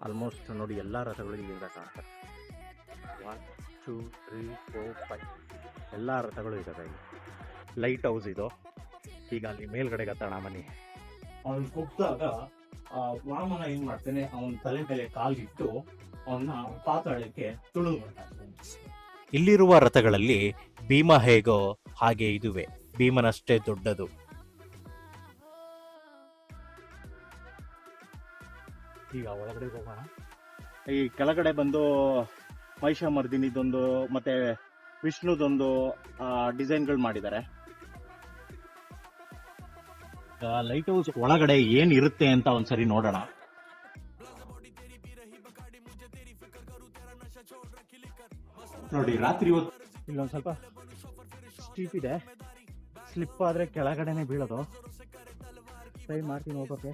Almost ನೋಡಿ ಎಲ್ಲ ರಥಗಳು ಇಲ್ಲಿಂದ ಕಾಣ್ತಾರೆ. 1 2 3 4 5 ಎಲ್ಲ ರಥಗಳು ಇದ್ದಾವೆ ಇಲ್ಲಿ. ಲೈಟ್ ಹೌಸ್ ಇದು. ಈಗ ಅಲ್ಲಿ ಮೇಲ್ಗಡೆಗೆ ಹತ್ತೋಣ ಬನ್ನಿ. ಅವನು ಕುಗ್ದಾಗ ವಾಮನ ಏನ್ ಮಾಡ್ತಾನೆ, ಅವನ ತಲೆ ಮೇಲೆ ಕಾಲಿಟ್ಟು ಅವನ್ನ ಪಾತಾಳಕ್ಕೆ ತುಳಿದು ಬರ್ತಾನೆ. ಇಲ್ಲಿರುವ ರಥಗಳಲ್ಲಿ ಭೀಮ ಹೇಗೋ ಹಾಗೆ ಇದುವೆ, ಭೀಮನಷ್ಟೇ ದೊಡ್ಡದು. ಈಗ ಒಳಗಡೆ ಹೋಗೋಣ. ಈ ಕೆಳಗಡೆ ಬಂದು ಮಹಿಷಮರ್ದಿನಿದೊಂದು ಮತ್ತೆ ವಿಷ್ಣುದೊಂದು ಡಿಸೈನ್ಗಳು ಮಾಡಿದ್ದಾರೆ. ಲೈಟ್ ಹೌಸ್ ಒಳಗಡೆ ಏನ್ ಇರುತ್ತೆ ಅಂತ ಒಂದ್ಸರಿ ನೋಡೋಣ. ನೋಡಿ ರಾತ್ರಿ ಹೊತ್ತು ಇಲ್ಲೊಂದ್ ಸ್ವಲ್ಪ ಸ್ಟೀಪ್ ಇದೆ, ಸ್ಲಿಪ್ ಆದ್ರೆ ಕೆಳಗಡೆನೆ ಬೀಳೋದು. ಟ್ರೈ ಮಾಡ್ತೀನಿ ಹೋಗೋಕೆ.